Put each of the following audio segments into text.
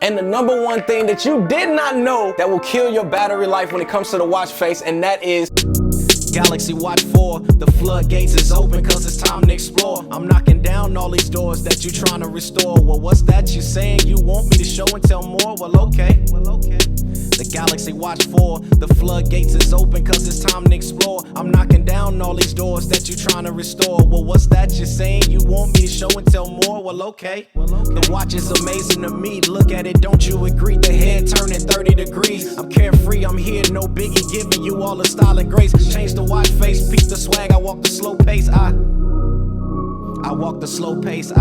And the number one thing that you did not know that will kill your battery life when it comes to the watch face, and that is Galaxy Watch 4, the floodgates is open cause it's time to explore. I'm knocking down all these doors that you trying to restore. Well, what's that you saying? You want me to show and tell more? Well, okay. The Galaxy Watch 4, the floodgates is open cause it's time to explore. I'm knocking down all these doors that you trying to restore. Well, what's that you're saying? You want me to show and tell more? Well, okay. The watch is amazing to me. Look at it, don't you agree? The head turning 30 degrees. I'm carefree, I'm here, no biggie, giving you all the style and grace. Change the watch face, peep the swag, I walk the slow pace. I walk the slow pace.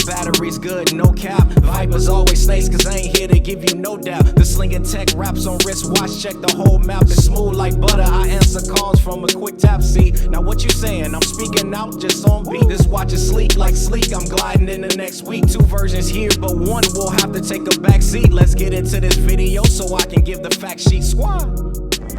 Battery's good, no cap. Vipers always snakes, cause I ain't here to give you no doubt. The slinging tech wraps on wristwatch, check the whole map. It's smooth like butter, I answer calls from a quick tap. See, now what you saying? I'm speaking out just on beat. This watch is sleek like sleek, I'm gliding in the next week. 2 versions here, but one will have to take a back seat. Let's get into this video so I can give the fact sheet. Squad.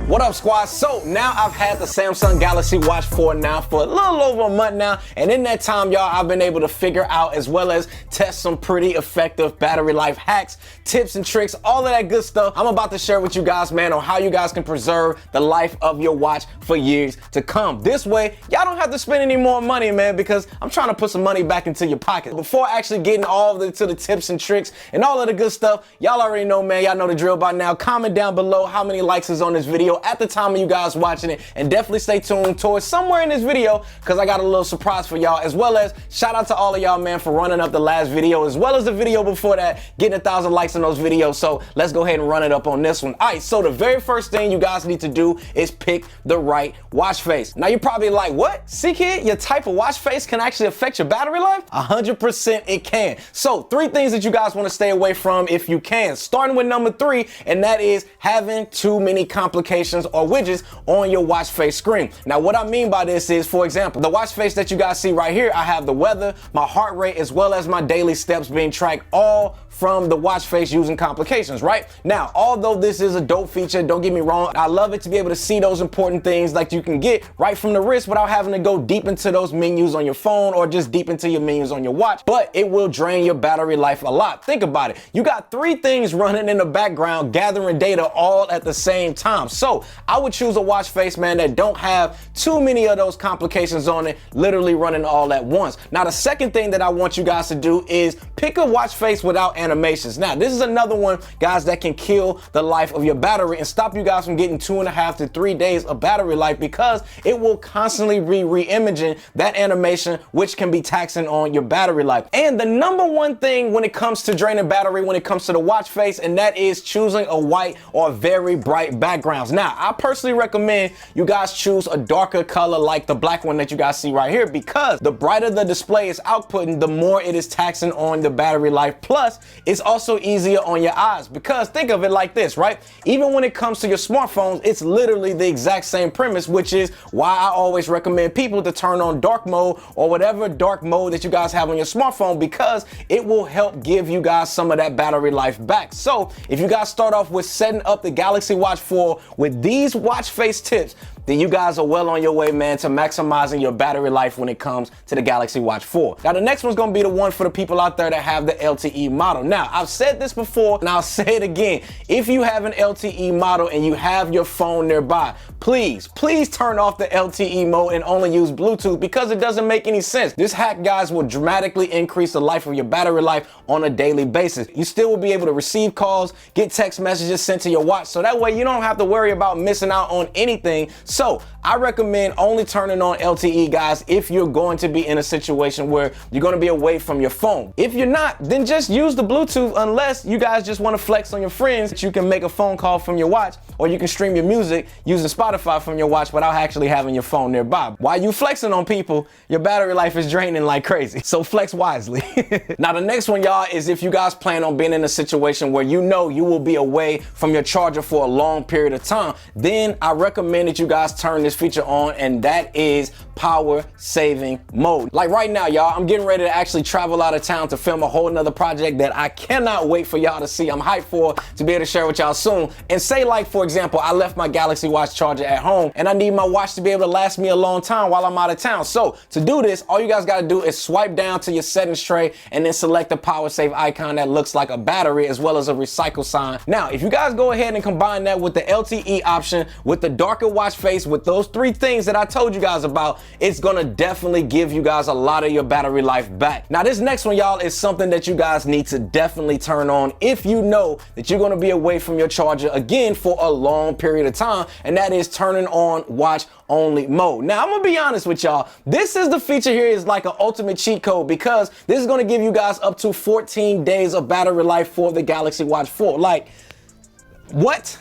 What up, squad? So now I've had the Samsung Galaxy Watch 4 now for a little over a month now, and in that time, y'all, I've been able to figure out as well as test some pretty effective battery life hacks, tips and tricks, all of that good stuff. I'm about to share with you guys, man, on how you guys can preserve the life of your watch for years to come. This way, y'all don't have to spend any more money, man, because I'm trying to put some money back into your pocket. Before actually getting all to the tips and tricks and all of the good stuff, y'all already know, man, y'all know the drill by now. Comment down below how many likes is on this video at the time of you guys watching it, and definitely stay tuned towards somewhere in this video because I got a little surprise for y'all, as well as shout out to all of y'all, man, for running up the last video as well as the video before that, getting 1,000 likes on those videos. So let's go ahead and run it up on this one. All right, so the very first thing you guys need to do is pick the right watch face. Now you're probably like, what? CKid, your type of watch face can actually affect your battery life? 100% it can. So 3 things that you guys want to stay away from if you can, starting with number 3, and that is having too many complications or widgets on your watch face screen. Now what I mean by this is, for example, the watch face that you guys see right here, I have the weather, my heart rate, as well as my daily steps being tracked all from the watch face using complications, right? Now, although this is a dope feature, don't get me wrong, I love it to be able to see those important things like you can get right from the wrist without having to go deep into those menus on your phone or just deep into your menus on your watch, but it will drain your battery life a lot. Think about it. You got 3 things running in the background gathering data all at the same time. So I would choose a watch face, man, that don't have too many of those complications on it, literally running all at once. Now, the second thing that I want you guys to do is pick a watch face without animations. Now, this is another one, guys, that can kill the life of your battery and stop you guys from getting 2.5 to 3 days of battery life because it will constantly be re-imaging that animation, which can be taxing on your battery life. And the number one thing when it comes to draining battery, when it comes to the watch face, and that is choosing a white or very bright backgrounds. Now, I personally recommend you guys choose a darker color like the black one that you guys see right here, because the brighter the display is outputting, the more it is taxing on the battery life. Plus, it's also easier on your eyes, because think of it like this, right? Even when it comes to your smartphones, it's literally the exact same premise, which is why I always recommend people to turn on dark mode or whatever dark mode that you guys have on your smartphone, because it will help give you guys some of that battery life back. So if you guys start off with setting up the Galaxy Watch 4 with these watch face tips, then you guys are well on your way, man, to maximizing your battery life when it comes to the Galaxy Watch 4. Now, the next one's gonna be the one for the people out there that have the LTE model. Now, I've said this before, and I'll say it again. If you have an LTE model and you have your phone nearby, please turn off the LTE mode and only use Bluetooth, because it doesn't make any sense. This hack, guys, will dramatically increase the life of your battery life on a daily basis. You still will be able to receive calls, get text messages sent to your watch, so that way you don't have to worry about missing out on anything. So I recommend only turning on LTE, guys, if you're going to be in a situation where you're going to be away from your phone. If you're not, then just use the Bluetooth, unless you guys just want to flex on your friends that you can make a phone call from your watch, or you can stream your music using Spotify from your watch without actually having your phone nearby. While you flexing on people, your battery life is draining like crazy. So flex wisely. Now, the next one, y'all, is if you guys plan on being in a situation where you know you will be away from your charger for a long period of time, then I recommend that you guys turn this feature on, and that is power saving mode. Like right now, y'all, I'm getting ready to actually travel out of town to film a whole nother project that I cannot wait for y'all to see. I'm hyped for to be able to share with y'all soon. And say, like, for example, I left my Galaxy Watch charger at home and I need my watch to be able to last me a long time while I'm out of town. So to do this, all you guys got to do is swipe down to your settings tray and then select the power save icon that looks like a battery as well as a recycle sign. Now, if you guys go ahead and combine that with the LTE option, with the darker watch face, with those three things that I told you guys about, it's gonna definitely give you guys a lot of your battery life back. Now, this next one, y'all, is something that you guys need to definitely turn on if you know that you're gonna be away from your charger again for a long period of time, and that is turning on watch only mode. Now, I'm gonna be honest with y'all. This is the feature here is like an ultimate cheat code because this is gonna give you guys up to 14 days of battery life for the Galaxy Watch 4. Like, what?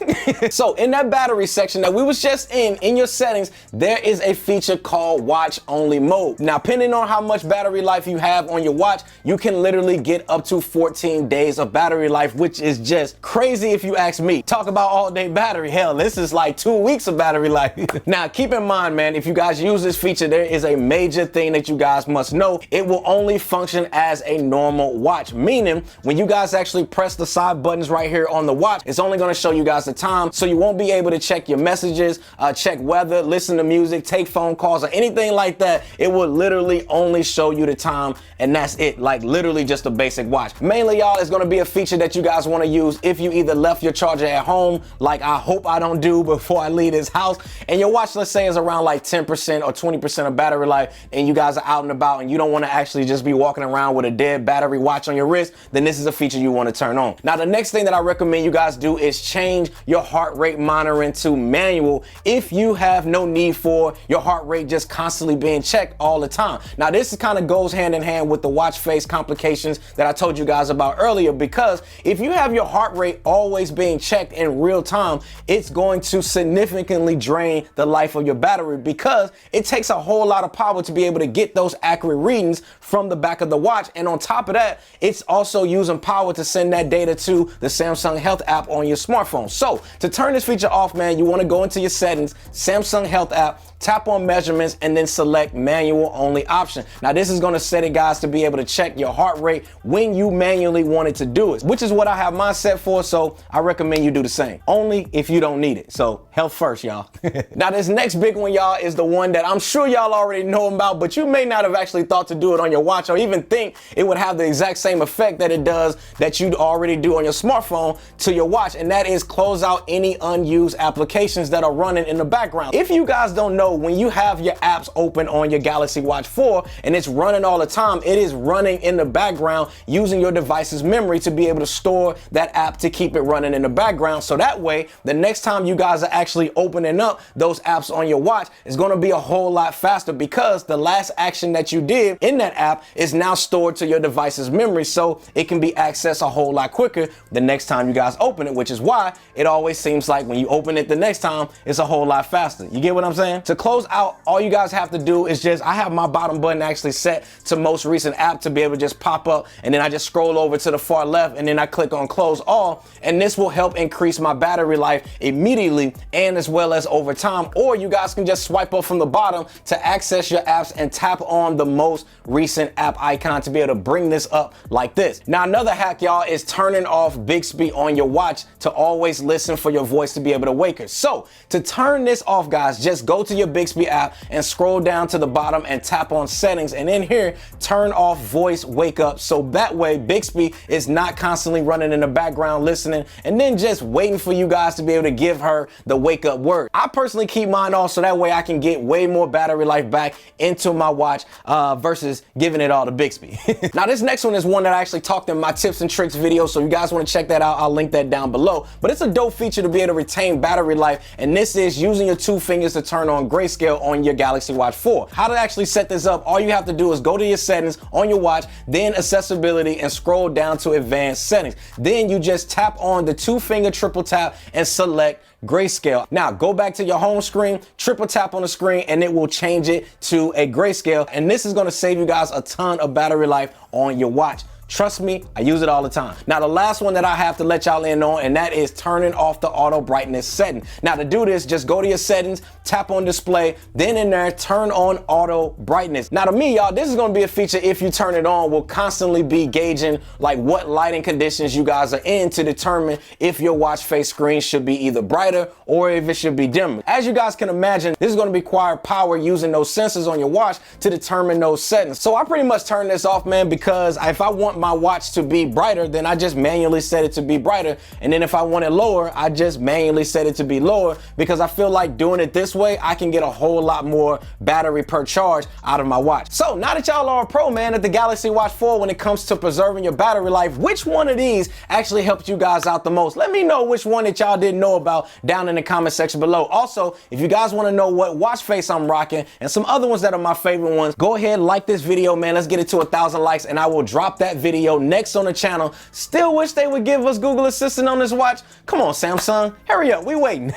So in that battery section that we was just in your settings, there is a feature called watch only mode. Now, depending on how much battery life you have on your watch, you can literally get up to 14 days of battery life, which is just crazy if you ask me. Talk about all day battery. Hell, this is like 2 weeks of battery life. Now, keep in mind, man, if you guys use this feature, there is a major thing that you guys must know. It will only function as a normal watch, meaning when you guys actually press the side buttons right here on the watch, it's only going to show you guys the time, so you won't be able to check your messages, check weather, listen to music, take phone calls, or anything like that. It will literally only show you the time, and that's it. Like literally just a basic watch. Mainly, y'all, it's going to be a feature that you guys want to use if you either left your charger at home, like I hope I don't do before I leave this house, and your watch, let's say, is around like 10% or 20% of battery life, and you guys are out and about and you don't want to actually just be walking around with a dead battery watch on your wrist, then this is a feature you want to turn on. Now, the next thing that I recommend you guys do is change your heart rate monitoring to manual if you have no need for your heart rate just constantly being checked all the time. Now, this kind of goes hand in hand with the watch face complications that I told you guys about earlier, because if you have your heart rate always being checked in real time, it's going to significantly drain the life of your battery, because it takes a whole lot of power to be able to get those accurate readings from the back of the watch. And on top of that, it's also using power to send that data to the Samsung Health app on your smartphone. So to turn this feature off, man, you want to go into your settings, Samsung Health app, tap on measurements, and then select manual only option. Now, this is going to set it, guys, to be able to check your heart rate when you manually wanted to do it, which is what I have mine set for. So I recommend you do the same, only if you don't need it. So health first, y'all. Now, this next big one, y'all, is the one that I'm sure y'all already know about, but you may not have actually thought to do it on your watch or even think it would have the exact same effect that it does that you already do on your smartphone to your watch. And that is close out any unused applications that are running in the background. If you guys don't know, when you have your apps open on your Galaxy Watch 4 and it's running all the time, it is running in the background using your device's memory to be able to store that app to keep it running in the background. So that way, the next time you guys are actually opening up those apps on your watch, it's going to be a whole lot faster, because the last action that you did in that app is now stored to your device's memory, so it can be accessed a whole lot quicker the next time you guys open it, which is why it always seems like when you open it the next time, it's a whole lot faster. You get what I'm saying? To close out, all you guys have to do is just, I have my bottom button actually set to most recent app to be able to just pop up, and then I just scroll over to the far left and then I click on close all, and this will help increase my battery life immediately and as well as over time. Or you guys can just swipe up from the bottom to access your apps and tap on the most recent app icon to be able to bring this up like this. Now, another hack, y'all, is turning off Bixby on your watch to always listen for your voice to be able to wake her. So to turn this off, guys, just go to your Bixby app and scroll down to the bottom and tap on settings, and in here turn off voice wake up, so that way Bixby is not constantly running in the background listening and then just waiting for you guys to be able to give her the wake up word. I personally keep mine off so that way I can get way more battery life back into my watch versus giving it all to Bixby. Now, this next one is one that I actually talked in my tips and tricks video, so you guys want to check that out, I'll link that down below. But it's a dope feature to be able to retain battery life, and this is using your two fingers to turn on grayscale on your Galaxy Watch 4. How to actually set this up, all you have to do is go to your settings on your watch, then accessibility, and scroll down to advanced settings. Then you just tap on the two finger triple tap and select grayscale. Now go back to your home screen, triple tap on the screen, and it will change it to a grayscale. And this is going to save you guys a ton of battery life on your watch. Trust me, I use it all the time. Now, the last one that I have to let y'all in on, and that is turning off the auto brightness setting. Now, to do this, just go to your settings, tap on display, then in there, turn on auto brightness. Now, to me, y'all, this is gonna be a feature, if you turn it on, will constantly be gauging like what lighting conditions you guys are in to determine if your watch face screen should be either brighter or if it should be dimmer. As you guys can imagine, this is gonna require power using those sensors on your watch to determine those settings. So I pretty much turn this off, man, because if I want my watch to be brighter, then I just manually set it to be brighter. And then if I want it lower, I just manually set it to be lower, because I feel like doing it this way, I can get a whole lot more battery per charge out of my watch. So now that y'all are a pro, man, at the Galaxy Watch 4 when it comes to preserving your battery life, which one of these actually helped you guys out the most? Let me know which one that y'all didn't know about down in the comment section below. Also, if you guys want to know what watch face I'm rocking and some other ones that are my favorite ones, go ahead, like this video, man. Let's get it to 1,000 likes and I will drop that video next on the channel. Still wish they would give us Google Assistant on this watch. Come on, Samsung, hurry up, we waiting.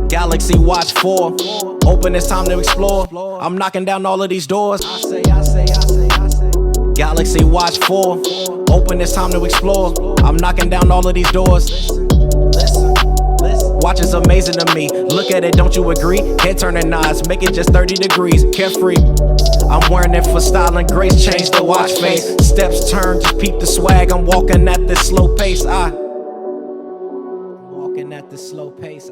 Galaxy Watch 4, open, it's time to explore. I'm knocking down all of these doors. I say. Galaxy Watch 4, open, it's time to explore. I'm knocking down all of these doors. Listen. Watch is amazing to me. Look at it, don't you agree? Head turning nods, make it just 30 degrees. Carefree. I'm wearing it for style and grace. Change the watch face. Steps turn, just peep the swag. I'm walking at this slow pace. I'm walking at this slow pace.